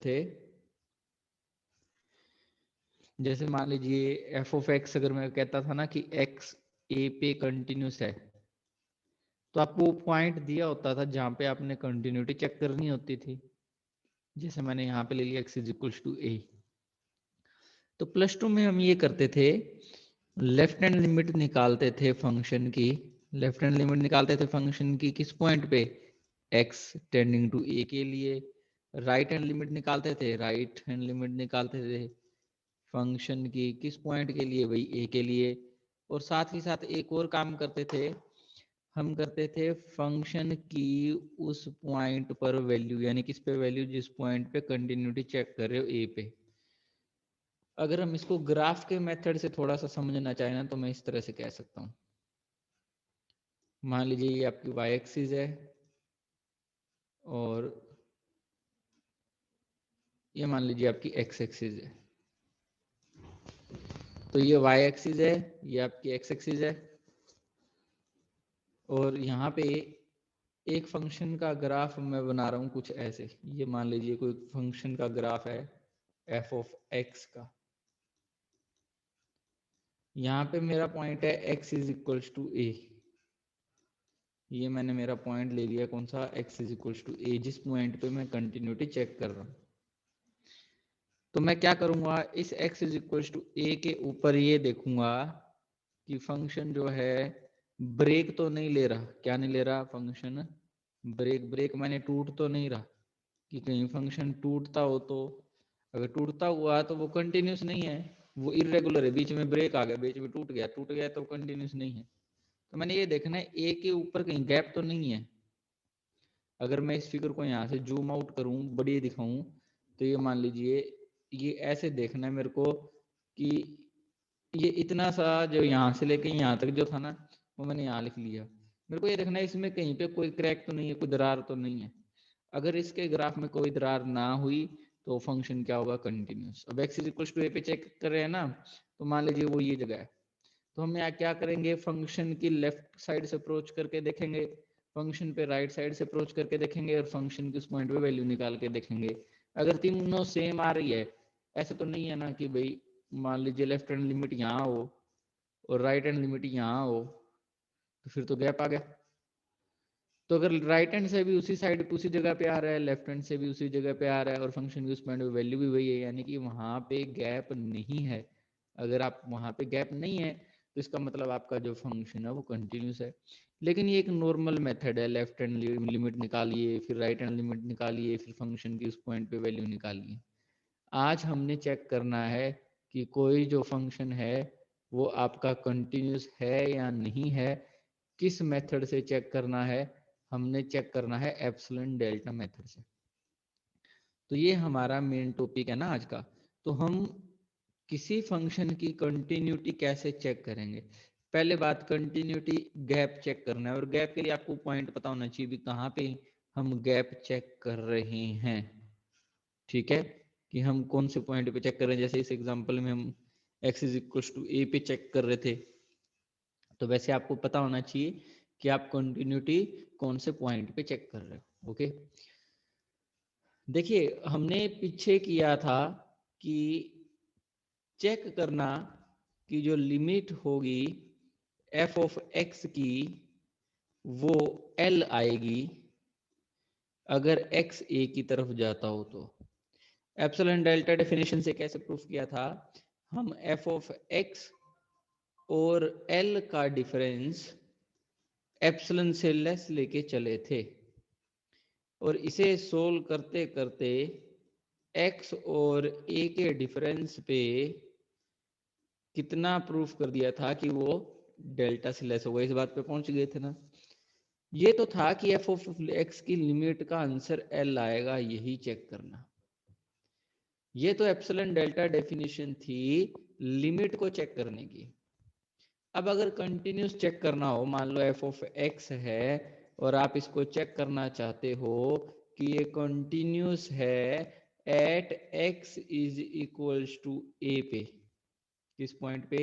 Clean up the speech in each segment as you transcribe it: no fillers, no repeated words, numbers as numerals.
थे। जैसे मान लीजिए एफ ऑफ एक्स अगर मैं कहता था ना कि एक्स ए पे कंटिन्यूस है, तो आपको वो पॉइंट दिया होता था जहां पे आपने कंटिन्यूटी चेक करनी होती थी। जैसे मैंने यहाँ पे ले लिया x इज इक्वल्स टू ए। तो +2 में हम ये करते थे, लेफ्ट हैंड लिमिट निकालते थे फंक्शन की। लेफ्ट हैंड लिमिट निकालते थे फंक्शन की किस पॉइंट पे, x टेंडिंग टू a के लिए। राइट हैंड लिमिट निकालते थे, राइट हैंड लिमिट निकालते थे फंक्शन की किस पॉइंट के लिए, वही a के लिए। और साथ ही साथ एक और काम करते थे, हम करते थे फंक्शन की उस पॉइंट पर वैल्यू, यानी किस पे वैल्यू, जिस पॉइंट पे कंटिन्यूटी चेक कर रहे हो ए पे। अगर हम इसको ग्राफ के मेथड से थोड़ा सा समझना चाहें ना, तो मैं इस तरह से कह सकता हूं। मान लीजिए ये आपकी y एक्सिस है और ये मान लीजिए आपकी x एक्सिस है। तो ये y एक्सिस है, ये आपकी x एक्सिस है, और यहाँ पे एक फंक्शन का ग्राफ मैं बना रहा हूँ कुछ ऐसे। ये मान लीजिए कोई फंक्शन का ग्राफ है f ऑफ x का। यहाँ पे मेरा पॉइंट है x is equals to a। ये मैंने मेरा पॉइंट ले लिया कौन सा, x is equals to a, जिस पॉइंट पे मैं कंटिन्यूटी चेक कर रहा हूँ। तो मैं क्या करूंगा, इस x is equals to a के ऊपर ये देखूंगा कि फंक्शन जो है ब्रेक तो नहीं ले रहा। क्या नहीं ले रहा फंक्शन, ब्रेक मैंने टूट तो नहीं रहा, कि कहीं फंक्शन टूटता हो तो, अगर टूटता हुआ तो वो कंटिन्यूस नहीं है, वो इरेगुलर है, बीच में ब्रेक आ गया, बीच में टूट गया तो कंटिन्यूस नहीं है। तो मैंने ये देखना है ए के ऊपर कहीं गैप तो नहीं है। अगर मैं इस फिगर को यहाँ से जूम आउट करूं, बड़ी दिखाऊं, तो ये मान लीजिए ये ऐसे देखना है मेरे को कि ये इतना सा जो यहाँ से लेके यहाँ तक जो था ना, वो मैंने यहाँ लिख लिया। मेरे को ये देखना है इसमें कहीं पे कोई क्रैक तो नहीं है, कोई दरार तो नहीं है। अगर इसके ग्राफ में कोई दरार ना हुई तो फंक्शन क्या होगा, कंटिन्यूस। अब x इज इक्वल टू ए पे चेक कर रहे हैं ना, तो मान लीजिए वो ये जगह है। तो हम यहाँ क्या करेंगे, फंक्शन की लेफ्ट साइड से अप्रोच करके देखेंगे, फंक्शन पे राइट साइड से अप्रोच करके देखेंगे, और फंक्शन की उस पॉइंट पे वैल्यू निकाल के देखेंगे। अगर तीनों सेम आ रही है, ऐसा तो नहीं है ना कि भाई मान लीजिए लेफ्ट हैंड लिमिट यहाँ हो और राइट हैंड लिमिट यहाँ हो, तो फिर तो गैप आ गया। तो अगर राइट हैंड से भी उसी साइड उसी जगह पे आ रहा है, लेफ्ट हैंड से भी उसी जगह पे आ रहा है, और फंक्शन की उस पॉइंट पे वैल्यू भी वही है, यानी कि वहां पे गैप नहीं है। अगर आप वहां पे गैप नहीं है तो इसका मतलब आपका जो फंक्शन है वो कंटिन्यूस है। लेकिन ये एक नॉर्मल मेथड है, लेफ्ट हैंड लिमिट निकालिए, फिर राइट हैंड लिमिट निकालिए, फिर फंक्शन की उस पॉइंट पे वैल्यू निकालिए। आज हमने चेक करना है कि कोई जो फंक्शन है वो आपका कंटिन्यूस है या नहीं है। किस मेथड से चेक करना है, हमने चेक करना है एप्सिलॉन डेल्टा मेथड से। तो ये हमारा मेन टॉपिक है ना आज का। तो हम किसी फंक्शन की कंटिन्यूटी कैसे चेक करेंगे। पहले बात, कंटिन्यूटी गैप चेक करना है, और गैप के लिए आपको पॉइंट पता होना चाहिए भी कहाँ पे हम गैप चेक कर रहे हैं। ठीक है, कि हम कौन से पॉइंट पे चेक कर रहे हैं। जैसे इस एग्जांपल में हम x is equal to a पे चेक कर रहे थे, तो वैसे आपको पता होना चाहिए कि आप कंटिन्यूटी कौन से पॉइंट पे चेक कर रहे हो। ओके, देखिए हमने पीछे किया था कि चेक करना कि जो लिमिट होगी f ऑफ x की वो L आएगी अगर x a की तरफ जाता हो। तो एप्सिलॉन डेल्टा डेफिनेशन से कैसे प्रूफ किया था, हम f ऑफ x और L का डिफरेंस एप्सिलॉन से लेस लेके चले थे, और इसे सोल्व करते करते x और a के डिफरेंस पे कितना प्रूफ कर दिया था कि वो डेल्टा से लेस होगा। इस बात पे पहुंच गए थे ना। ये तो था कि f ऑफ x की लिमिट का आंसर L आएगा, यही चेक करना। ये तो एप्सिलॉन डेल्टा डेफिनेशन थी लिमिट को चेक करने की। अब अगर कंटिन्यूस चेक करना हो, मान लो f ऑफ x है और आप इसको चेक करना चाहते हो कि ये कंटिन्यूस है at x is equals to a पे। किस पॉइंट पे,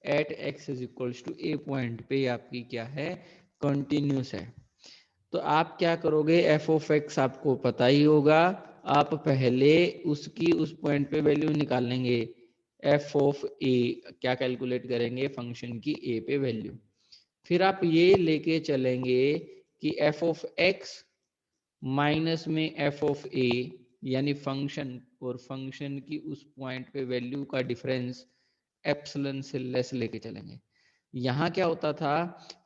at x is equals to a point पे आपकी क्या है, कंटिन्यूस है। तो आप क्या करोगे, f ऑफ x आपको पता ही होगा, आप पहले उसकी उस पॉइंट पे वैल्यू निकाल लेंगे, एफ ऑफ ए क्या कैलकुलेट करेंगे, फंक्शन की ए पे वैल्यू। फिर आप ये लेके चलेंगे कि एफ ऑफ एक्स माइनस में एफ ऑफ ए, यानी फंक्शन और फंक्शन की उस पॉइंट पे वैल्यू का डिफरेंस एप्सिलॉन से लेस लेके चलेंगे। यहाँ क्या होता था,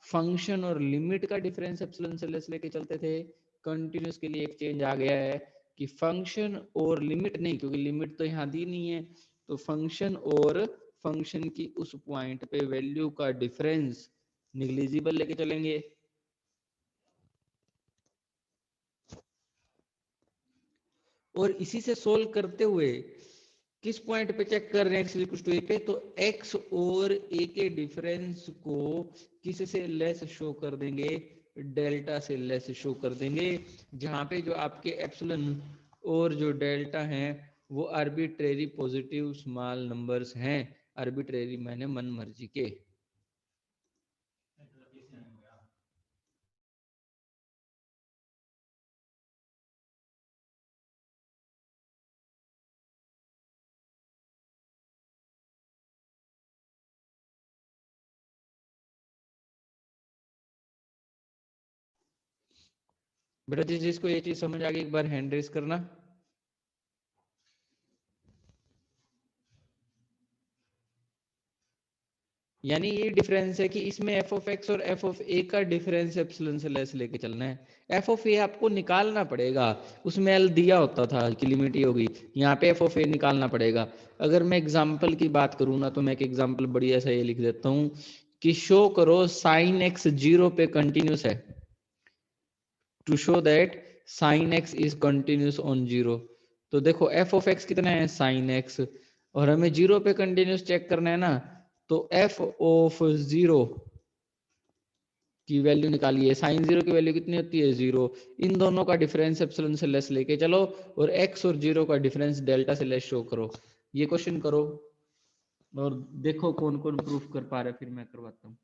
फंक्शन और लिमिट का डिफरेंस एप्सिलॉन से लेस लेके चलते थे। कंटिन्यूस के लिए एक चेंज आ गया है कि फंक्शन और लिमिट नहीं, क्योंकि लिमिट तो यहाँ दी नहीं है, तो फंक्शन और फंक्शन की उस पॉइंट पे वैल्यू का डिफरेंस निग्लिजिबल लेके चलेंगे। और इसी से सोल्व करते हुए किस पॉइंट पे चेक कर रहे हैं, एक्स इक्वल टू ए पे, तो एक्स और ए के डिफरेंस को किस से लेस शो कर देंगे, डेल्टा से लेस शो कर देंगे, जहां पे जो आपके एप्सिलॉन और जो डेल्टा हैं वो आर्बिट्रेरी पॉजिटिव स्मॉल नंबर्स हैं। आर्बिट्रेरी मैंने मन मर्जी के। बेटा जिसको ये चीज समझ आ गई एक बार हैंड रेस करना। यानी ये डिफरेंस है कि इसमें एफ ऑफ एक्स और एफ ऑफ ए का डिफरेंस एप्सिलॉन से लेस लेके चलना है। एफ ऑफ ए आपको निकालना पड़ेगा, उसमें एल दिया होता था कि लिमिट ही होगी, यहाँ पे एफ ऑफ ए निकालना पड़ेगा। अगर मैं एग्जांपल की बात करूँ ना, तो मैं एक एग्जांपल बढ़िया सा ये लिख देता हूँ कि शो करो साइन एक्स 0 पे कंटिन्यूस है, to show that sine x is continuous on 0। तो देखो एफ ऑफ एक्स कितना है, साइन एक्स, और हमें 0 पे कंटिन्यूस चेक करना है ना, तो एफ ऑफ 0 की वैल्यू निकालिए। साइन 0 की वैल्यू कितनी होती है, 0। इन दोनों का डिफरेंस एप्सिलॉन से लेस लेके चलो, और x और 0 का डिफरेंस डेल्टा से लेस शो करो। ये क्वेश्चन करो और देखो कौन कौन प्रूफ कर पा रहे, फिर मैं करवाता हूँ।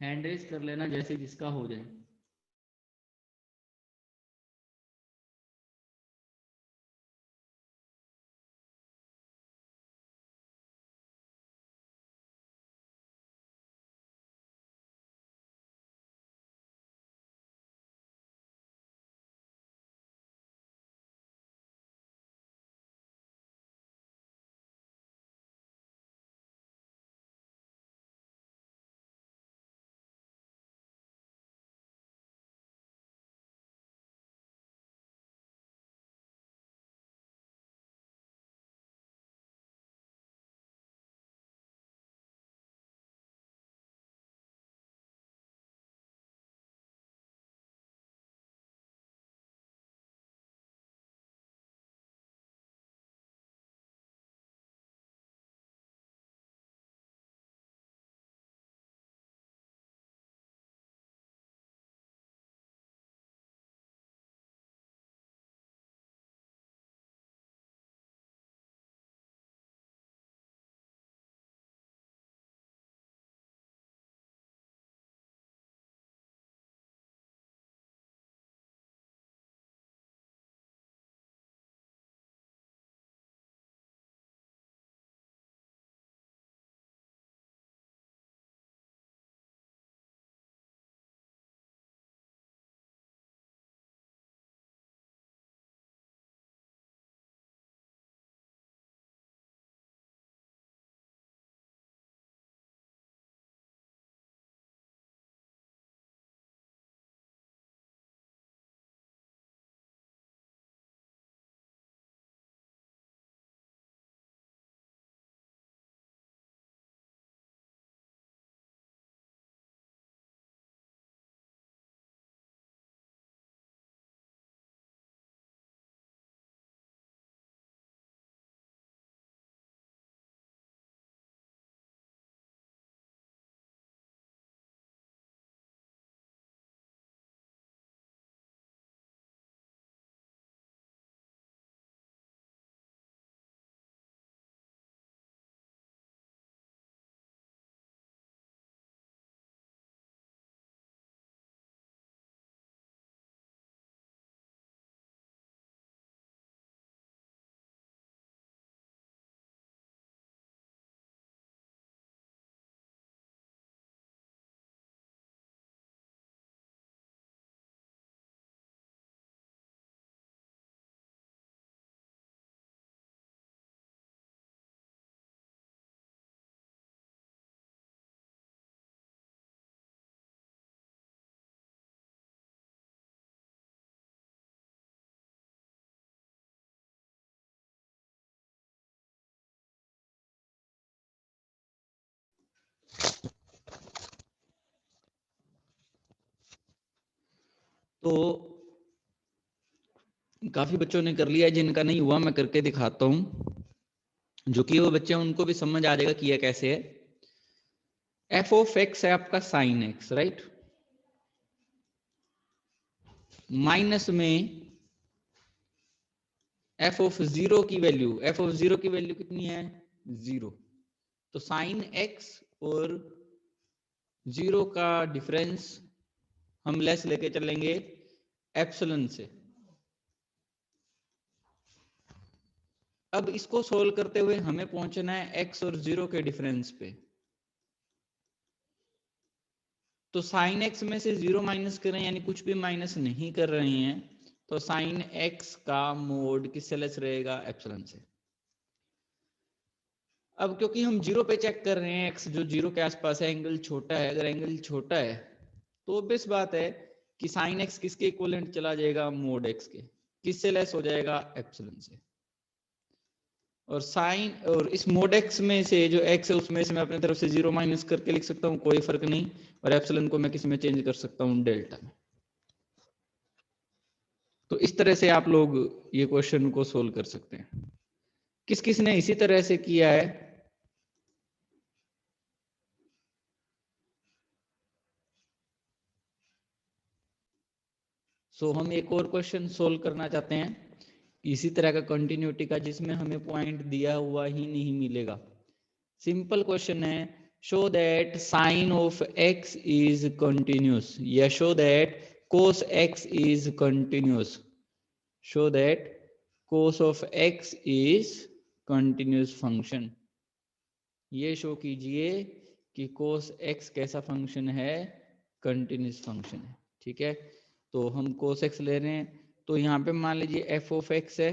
हैंड रेस कर लेना जैसे जिसका हो जाए। तो काफी बच्चों ने कर लिया, जिनका नहीं हुआ मैं करके दिखाता हूं, जो कि वो बच्चे उनको भी समझ आ जाएगा कि यह कैसे है। एफ ऑफ एक्स है आपका साइन एक्स, राइट, माइनस में एफ ऑफ जीरो की वैल्यू, एफ ऑफ जीरो की वैल्यू कितनी है, जीरो। तो साइन एक्स और जीरो का डिफरेंस हम लेस लेके चलेंगे एप्सिलॉन से। अब इसको सोल्व करते हुए हमें पहुंचना है एक्स और जीरो के डिफरेंस पे। तो साइन एक्स में से जीरो माइनस कर रहे हैं, यानी कुछ भी माइनस नहीं कर रहे हैं, तो साइन एक्स का मोड किससे लेस रहेगा, एप्सिलॉन से। अब क्योंकि हम जीरो पे चेक कर रहे हैं, एक्स जो जीरो के आसपास है, एंगल छोटा है, अगर एंगल छोटा है तो ऑब्वियस बात है कि साइन एक्स किसके इक्विवेलेंट चला जाएगा, मोड एक्स के। किससे लेस हो जाएगा, एप्सिलॉन से। और साइन और इस मोड एक्स में से जो एक्स है उसमें से मैं अपनी तरफ से जीरो माइनस करके लिख सकता हूँ, कोई फर्क नहीं। और एप्सिलॉन को मैं किस में चेंज कर सकता हूँ, डेल्टा में। तो इस तरह से आप लोग ये क्वेश्चन को सोल्व कर सकते हैं। किस किस ने इसी तरह से किया है, सो हम एक और क्वेश्चन सोल्व करना चाहते हैं इसी तरह का कंटिन्यूटी का, जिसमें हमें पॉइंट दिया हुआ ही नहीं मिलेगा। सिंपल क्वेश्चन है, show that sine of x is continuous, या show that cos x is continuous. Show that cos of x is continuous function. ये शो कीजिए कि कोस एक्स कैसा फंक्शन है, कंटिन्यूस फंक्शन है। ठीक है, तो हम कोस एक्स ले रहे हैं, तो यहाँ पे मान लीजिए एफ ऑफ एक्स है,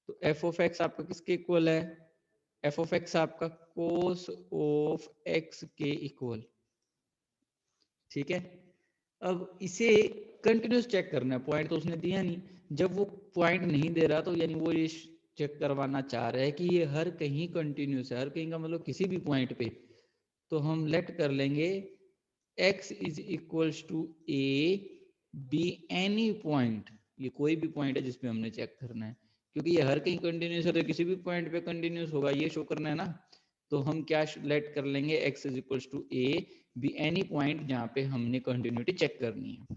तो एफ ऑफ एक्स आपका किसके इक्वल है, एफ ऑफ एक्स आपका कोस ऑफ एक्स के इक्वल। ठीक है, अब इसे कंटिन्यूस चेक करना है, पॉइंट तो उसने दिया नहीं। जब वो पॉइंट नहीं दे रहा तो यानी वो ये चेक करवाना चाह रहा है कि ये हर कहीं कंटिन्यूस है, हर कहीं का मतलब किसी भी पॉइंट पे। तो हम लेट कर लेंगे x is equals to a be any point, ये कोई भी पॉइंट है जिसपे हमने चेक करना है, क्योंकि ये हर कहीं कंटिन्यूस है तो किसी भी पॉइंट पे कंटिन्यूस होगा, ये शो करना है ना। तो हम क्या लेट कर लेंगे, x is equals to a be any point जहां पे हमने कंटिन्यूटी चेक करनी है।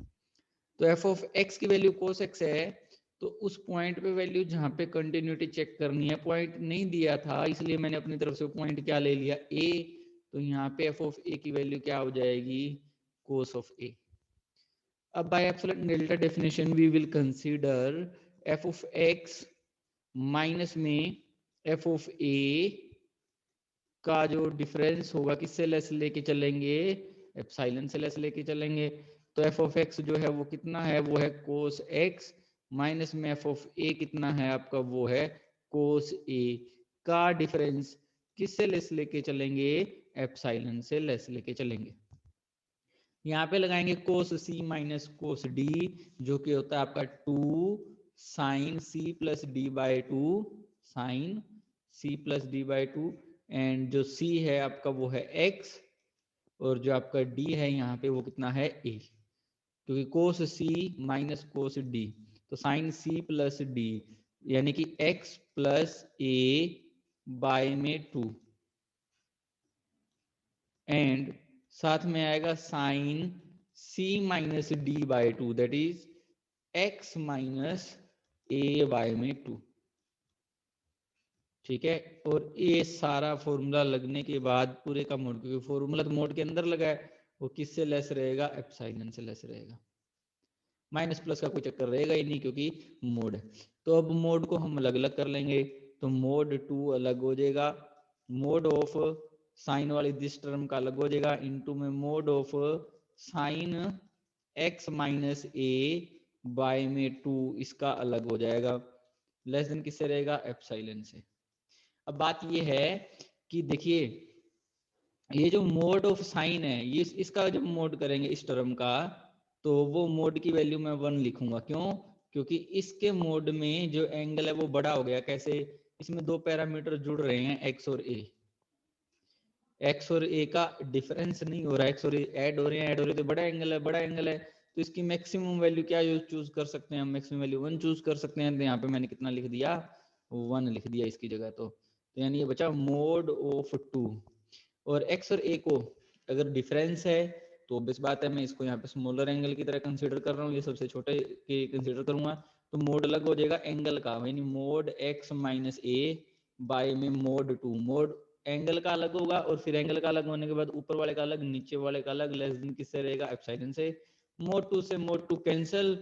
तो एफ ऑफ एक्स की वैल्यू कोस एक्स है, तो उस पॉइंट पे वैल्यू जहां पे कंटिन्यूटी चेक करनी है, पॉइंट नहीं दिया था इसलिए मैंने अपनी तरफ से पॉइंट क्या ले लिया, ए। तो यहाँ पे एफ ऑफ ए की वैल्यू क्या हो जाएगी, कोस ऑफ ए। अब by absolute delta definition we will consider f of x minus में एफ ऑफ ए का जो डिफरेंस होगा किससे लेस लेके चलेंगे, एप्सिलॉन से लेस लेके चलेंगे। तो एफ ऑफ एक्स जो है वो कितना है, वो है कोस एक्स, माइनस में एफ ऑफ ए कितना है आपका, वो है कोस ए का डिफरेंस किससे लेस लेके चलेंगे, एप्सिलॉन से लेस लेके चलेंगे। यहाँ पे लगाएंगे कोस सी माइनस कोस डी, जो कि होता है आपका 2 sine c plus d by 2, sine c plus d by 2। And जो c है आपका वो है x, और जो आपका d है यहाँ पे वो कितना है a, क्योंकि कोस c माइनस कोस d, तो साइन c प्लस d यानी कि x प्लस a बाय में 2, एंड साथ में आएगा sine c minus d by 2, that is x minus a by में 2। ठीक है, और ये सारा फॉर्मूला लगने के बाद पूरे का मोड, क्योंकि फॉर्मूला तो मोड के अंदर लगा है, वो किससे लेस रहेगा, एप्सिलॉन से लेस रहेगा। माइनस प्लस का कोई चक्कर रहेगा ही नहीं क्योंकि मोड है। तो अब मोड को हम अलग अलग कर लेंगे, तो मोड 2 अलग हो जाएगा, मोड ऑफ साइन वाली दिस टर्म का अलग हो जाएगा, इनटू में mod of sine x minus a by में 2 इसका अलग हो जाएगा, लेस देन किससे रहेगा, एप्सिलॉन से। अब बात ये है कि देखिए ये जो मोड ऑफ साइन है, ये इसका जब मोड करेंगे इस टर्म का, तो वो मोड की वैल्यू मैं 1 लिखूंगा। क्यों, क्योंकि इसके मोड में जो एंगल है वो बड़ा हो गया। कैसे, इसमें दो पैरामीटर जुड़ रहे हैं, एक्स और ए। एक्स और ए का डिफरेंस नहीं हो रहा है, एक्स और ए ऐड हो रहे हैं, ऐड हो रहे हैं, तो बड़ा एंगल है, बड़ा एंगल है। तो इसकी मैक्सिमम वैल्यू क्या चूज कर सकते हैं हम, मैक्सिमम वैल्यू 1 चूज कर सकते हैं। तो यहाँ पे मैंने कितना लिख दिया, 1 लिख दिया इसकी जगह। तो यानी ये बचा मोड ऑफ 2। और x और a को अगर डिफरेंस है तो ऑब्वियस बात है मैं इसको यहाँ पे स्मॉलर एंगल की तरह कंसीडर कर रहा हूँ, ये सबसे छोटे के कंसीडर करूंगा। तो मोड अलग हो जाएगा एंगल का, यानी mode x minus a by में मोड 2। मोड एंगल का अलग होगा और फिर एंगल का अलग होने के बाद ऊपर वाले का अलग, नीचे वाले का अलग, लेस देन किससे रहेगा, एप्सिलॉन से। मोड 2 से मोड 2 कैंसिल,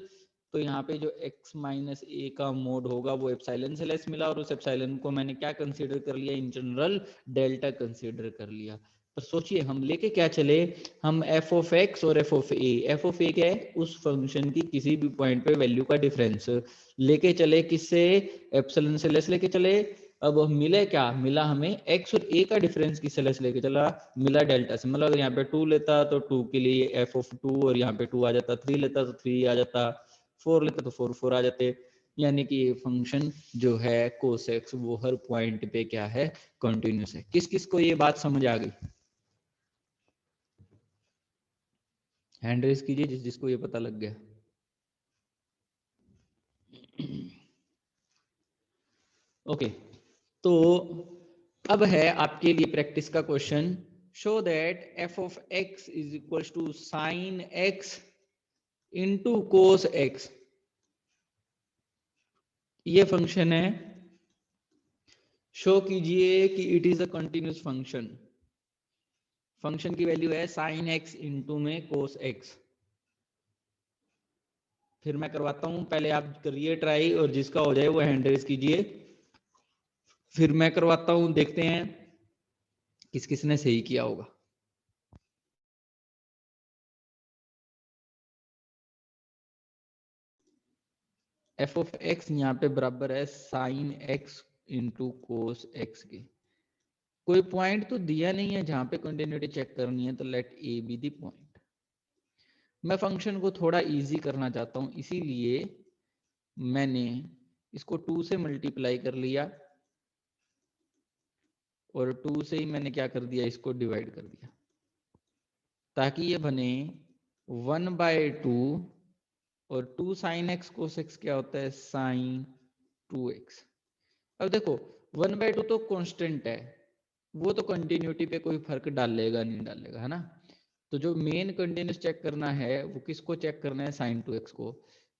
तो यहाँ पे जो x माइनस ए का मोड होगा वो एप्सिलॉन से लेस मिला, और उस एप्सिलॉन को मैंने क्या कंसीडर कर लिया, इन जनरल डेल्टा कंसीडर कर लिया। पर सोचिए हम लेके क्या चले, हम f ऑफ x और f ऑफ a क्या है, उस फंक्शन की किसी भी पॉइंट पे वैल्यू का डिफरेंस लेके चले, किससे, एप्सिलॉन से लेस लेके चले। अब मिले क्या, मिला हमें x और a का डिफरेंस किससे लेस लेके चला, मिला डेल्टा से। मतलब अगर यहाँ पे 2 लेता तो 2 के लिए f ऑफ 2, और यहाँ पे 2 आ जाता, 3 लेता तो 3 आ जाता, 4 लेता तो 4 आ जाते। यानी कि ये फंक्शन जो है cos x वो हर पॉइंट पे क्या है, कंटिन्यूस है। किस किस को ये बात समझ आ गई, हैंड रेज कीजिए जिस जिसको ये पता लग गया। ओके, तो अब है आपके लिए प्रैक्टिस का question. Show that f of x is equal to sine x into cos x। ये फंक्शन है, शो कीजिए कि it is a continuous function. Function की वैल्यू है साइन x इंटू में कोस x। फिर मैं करवाता हूं, पहले आप करिए ट्राई, और जिसका हो जाए वो हैंड रेज कीजिए। फिर मैं करवाता हूं, देखते हैं किस किसने सही किया होगा। एफ ऑफ एक्स यहाँ पे बराबर है sine x into cos x के। कोई पॉइंट तो दिया नहीं है जहां पे कंटिन्यूटी चेक करनी है, तो let a be the point. मैं फंक्शन को थोड़ा इजी करना चाहता हूं, इसीलिए मैंने इसको 2 से मल्टीप्लाई कर लिया, और 2 से ही मैंने क्या कर दिया, इसको डिवाइड कर दिया, ताकि ये बने 1/2। और 2 साइन एक्स कोस एक्स क्या होता है, साइन 2x। अब देखो 1/2 तो कांस्टेंट है, वो तो कंटिन्यूटी पे कोई फर्क डालेगा नहीं, डालेगा है ना। तो जो मेन कंटिन्यूस चेक करना है वो किसको चेक करना है, साइन 2x को।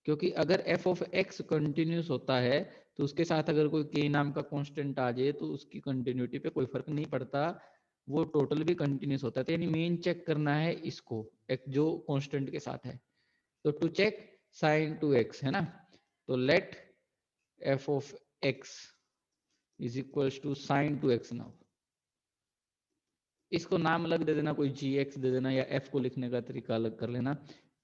क्योंकि अगर f ऑफ x कंटिन्यूस होता है तो उसके साथ अगर कोई k नाम का कांस्टेंट आ जाए तो उसकी कंटिन्यूटी पे कोई फर्क नहीं पड़ता, वो टोटल भी कंटिन्यूस होता है। तो यानी मेन चेक करना है इसको, एक जो कांस्टेंट के साथ है। तो टू चेक साइन 2x है ना, तो let f of x is equals to sine 2x। Now इसको नाम अलग दे देना, कोई gx दे देना, या f को लिखने का तरीका अलग कर लेना।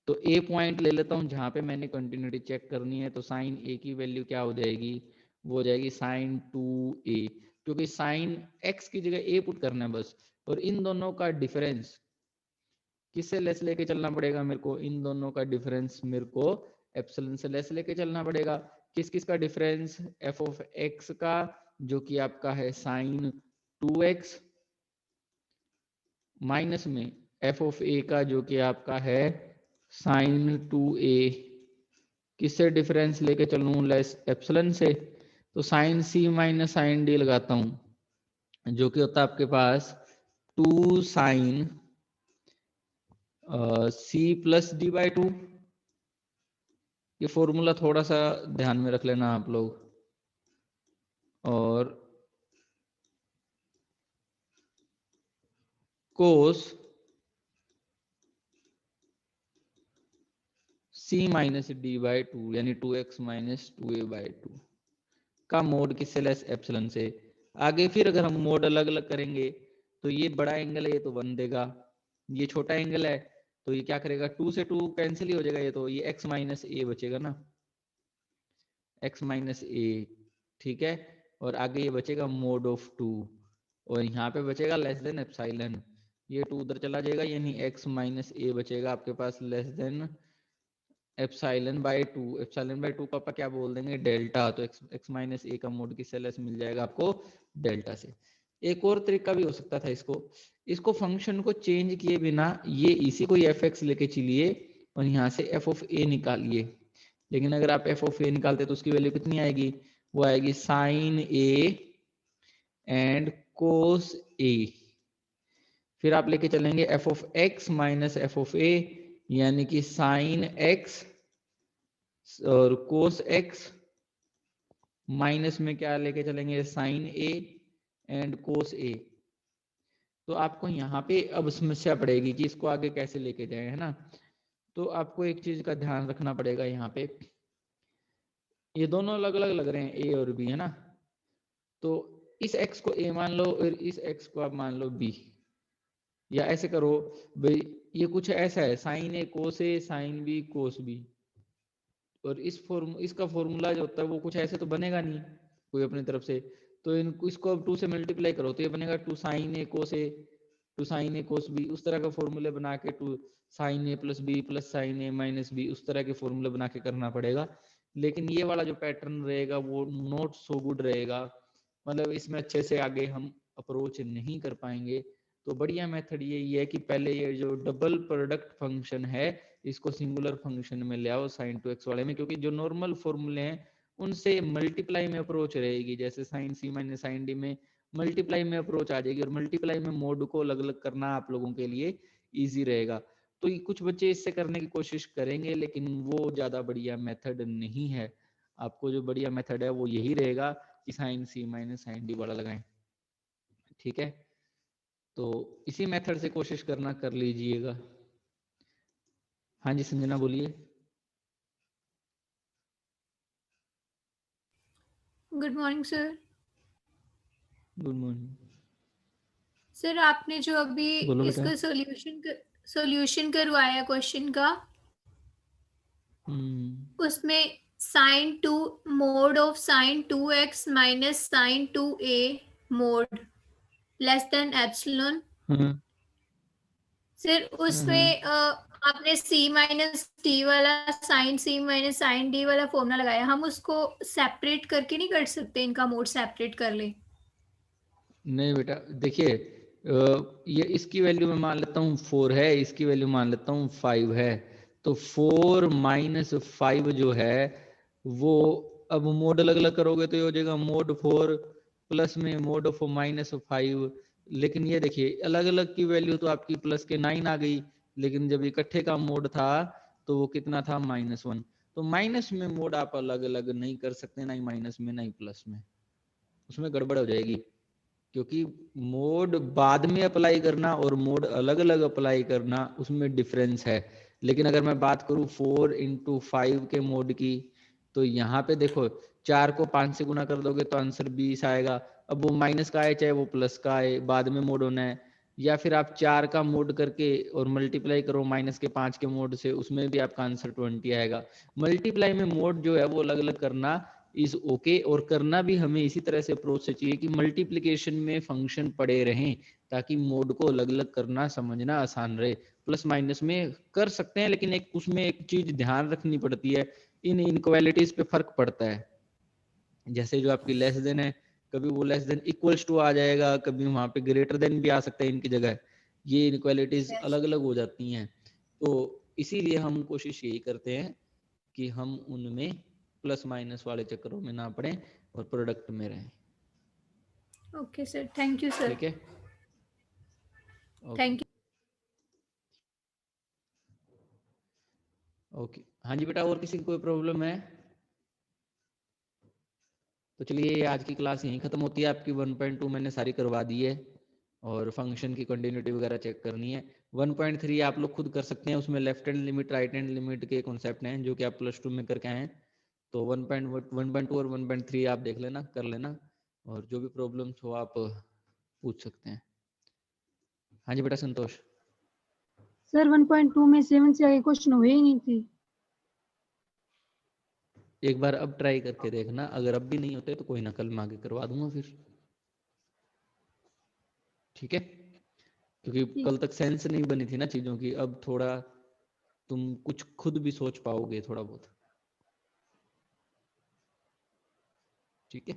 तो a पॉइंट ले लेता हूं जहां पे मैंने कंटिन्यूटी चेक करनी है। तो साइन a की वैल्यू क्या हो जाएगी, वो हो जाएगी साइन 2a, क्योंकि साइन x की जगह a पुट करना है बस। और इन दोनों का डिफरेंस किससे लेस लेके चलना पड़ेगा मेरे को, इन दोनों का डिफरेंस मेरे को एप्सिलॉन से लेस लेके चलना पड़ेगा। किस किस का डिफरेंस, f ऑफ x का जो कि आपका है साइन 2x, माइनस में f ऑफ a का जो कि आपका है साइन 2a। किससे डिफरेंस लेके चलूं, लेस एप्सिलॉन से। तो sine c minus sine d लगाता हूं, जो कि होता है आपके पास 2 साइन c प्लस d/2। ये फॉर्मूला थोड़ा सा ध्यान में रख लेना आप लोग। और कोस c माइनस d/2 यानी 2x माइनस 2a/2 का मोड किससे लेस, एप्सिलॉन से। आगे फिर अगर हम मोड अलग अलग करेंगे तो ये बड़ा एंगल है, ये तो 1 देगा। ये छोटा एंगल है तो ये क्या करेगा, 2 से 2 कैंसिल ही हो जाएगा, ये तो ये x माइनस ए बचेगा ना, x माइनस ए, ठीक है। और आगे ये बचेगा मोड ऑफ 2, और यहाँ पे बचेगा लेस देन एप्सिलॉन। ये 2 उधर चला जाएगा, यानी x माइनस ए बचेगा आपके पास लेस देन एप्सिलॉन/2। एप्सिलॉन/2 को आप क्या बोल देंगे, डेल्टा। तो x माइनस ए का मोड किससे लेस मिल जाएगा आपको, डेल्टा से। एक और तरीका भी हो सकता था इसको फंक्शन को चेंज किए बिना, ये इसी को एफ एक्स लेके चलिए, और यहाँ से एफ ऑफ ए निकालिए। लेकिन अगर आप एफ ऑफ ए निकालते तो उसकी वैल्यू कितनी आएगी, वो आएगी साइन ए एंड कोस ए। फिर आप लेके चलेंगे f of x minus f of a, यानी कि साइन एक्स और कोस एक्स, माइनस में क्या लेके चलेंगे, साइन ए एंड कोस ए। तो आपको यहाँ पे अब समस्या पड़ेगी कि इसको आगे कैसे लेके जाए, है ना। तो आपको एक चीज का ध्यान रखना पड़ेगा यहाँ पे, ये दोनों अलग अलग लग रहे हैं ए और बी, है ना। तो इस x को a मान लो और इस x को आप मान लो b, या ऐसे करो भाई, ये कुछ ऐसा है साइन ए कोस ए साइन बी कोस बी, और इसका फॉर्मूला जो होता है वो कुछ ऐसे तो बनेगा नहीं कोई अपनी तरफ से। तो इनको इसको अब 2 से मल्टीप्लाई करो तो ये बनेगा 2 साइन ए कोस ए, 2 साइन ए कोस बी, उस तरह का फॉर्मूले बना के 2 साइन ए प्लस बी प्लस साइन ए माइनस बी, उस तरह के फॉर्मूले बना के करना पड़ेगा। लेकिन ये वाला जो पैटर्न रहेगा वो नॉट सो गुड रहेगा, मतलब इसमें अच्छे से आगे हम अप्रोच नहीं कर पाएंगे। तो बढ़िया मेथड यही है कि पहले ये जो डबल प्रोडक्ट फंक्शन है इसको सिंगुलर फंक्शन में ले आओ साइन टू एक्स वाले में, क्योंकि जो नॉर्मल फॉर्मूले हैं उनसे मल्टीप्लाई में अप्रोच रहेगी, जैसे साइन सी माइनस साइन डी में मल्टीप्लाई में अप्रोच आ जाएगी, और मल्टीप्लाई में मोड को अलग अलग करना आप लोगों के लिए इजी रहेगा। तो कुछ बच्चे इससे करने की कोशिश करेंगे लेकिन वो ज्यादा बढ़िया मेथड नहीं है। आपको जो बढ़िया मेथड है वो यही रहेगा कि साइन सी माइनस साइन डी वाला लगाएं, ठीक है। तो इसी मेथड से कोशिश करना कर लीजिएगा। हाँ जी संजना बोलिए। Good morning sir. Good morning. Sir आपने जो अभी बोलो बेटा। इसका सॉल्यूशन करवाया क्वेश्चन का, उसमें sine two mod of sine 2x minus sine 2a mod less than epsilon. Sir उसमें आपने c माइनस टी वाला sine c minus sine d वाला फॉर्मूला लगाया, हम उसको सेपरेट करके नहीं कर सकते, इनका मोड सेपरेट कर ले? नहीं बेटा देखिए, ये इसकी वैल्यू मैं मान लेता हूँ 4 है, इसकी वैल्यू मान लेता हूँ 5 है। तो 4 माइनस 5 जो है वो, अब मोड अलग अलग करोगे तो ये हो जाएगा मोड 4 प्लस में मोड ऑफ माइनस 5। लेकिन ये देखिए अलग अलग की वैल्यू तो आपकी प्लस के 9 आ गई, लेकिन जब इकट्ठे का मोड था तो वो कितना था, -1। तो माइनस में मोड आप अलग अलग नहीं कर सकते, ना ही माइनस में ना ही प्लस में, उसमें गड़बड़ हो जाएगी। क्योंकि मोड बाद में अप्लाई करना और मोड अलग अलग अप्लाई करना उसमें डिफरेंस है। लेकिन अगर मैं बात करूं 4 इंटू 5 के मोड की, तो यहाँ पे देखो 4 को 5 से गुना कर दोगे तो आंसर 20 आएगा। अब वो माइनस का आए चाहे वो प्लस का आए, बाद में मोड होना है। या फिर आप 4 का मोड करके और मल्टीप्लाई करो माइनस के 5 के मोड से, उसमें भी आपका आंसर 20 आएगा। मल्टीप्लाई में मोड जो है वो अलग अलग करना इज ओके, और करना भी हमें इसी तरह से अप्रोच से चाहिए कि मल्टीप्लिकेशन में फंक्शन पड़े रहें, ताकि मोड को अलग अलग करना समझना आसान रहे। प्लस माइनस में कर सकते हैं लेकिन एक उसमें एक चीज ध्यान रखनी पड़ती है, इन इनक्वालिटीज पे फर्क पड़ता है। जैसे जो आपकी लेस देन है, कभी वो लेस देन इक्वल्स टू आ जाएगा, कभी वहां पे ग्रेटर देन भी आ सकता है इनकी जगह, ये इनक्वालिटीज अलग अलग हो जाती हैं। तो इसीलिए हम कोशिश यही करते हैं कि हम उनमें प्लस माइनस वाले चक्करों में ना पड़े और प्रोडक्ट में रहें। Okay sir, thank you sir. ठीक है, ओके थैंक यू। ओके। हाँ जी बेटा, और किसी को कोई प्रॉब्लम है? तो चलिए आज की क्लास यहीं खत्म होती है। आपकी 1.2 मैंने सारी करवा दी है, और फंक्शन की कंटिन्यूटी वगैरह चेक करनी है। 1.3 आप लोग खुद कर सकते हैं, उसमें left hand limit right hand limit के कॉन्सेप्ट हैं जो कि आप +2 में करके आए हैं। तो 1.2 और 1.3 आप देख लेना, कर लेना, और जो भी प्रॉब्लम्स हो आप पूछ सकते हैं। हाँ जी बेटा संतोष। सर 1.2 में 7 से आगे क्वेश्चन हुए ही नहीं थे। एक बार अब ट्राई करके देखना, अगर अब भी नहीं होते तो कोई ना, कल मैं आगे करवा दूंगा फिर, ठीक है। क्योंकि कल तक सेंस नहीं बनी थी ना चीजों की, अब थोड़ा तुम कुछ खुद भी सोच पाओगे थोड़ा बहुत, ठीक है।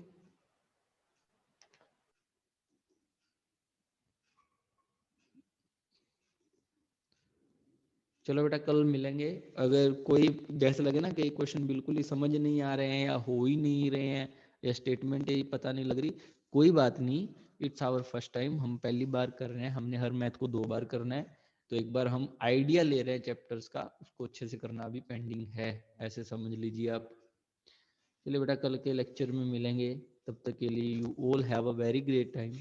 चलो बेटा कल मिलेंगे। अगर कोई जैसे लगे ना कि क्वेश्चन बिल्कुल ही समझ नहीं आ रहे हैं या हो ही नहीं रहे हैं या स्टेटमेंट ही पता नहीं लग रही, कोई बात नहीं, इट्स आवर फर्स्ट टाइम, हम पहली बार कर रहे हैं, हमने हर मैथ को 2 बार करना है, तो एक बार हम आइडिया ले रहे हैं चैप्टर्स का, उसको अच्छे से करना अभी पेंडिंग है, ऐसे समझ लीजिए आप। चलिए बेटा कल के लेक्चर में मिलेंगे, तब तक के लिए you all have a very great time.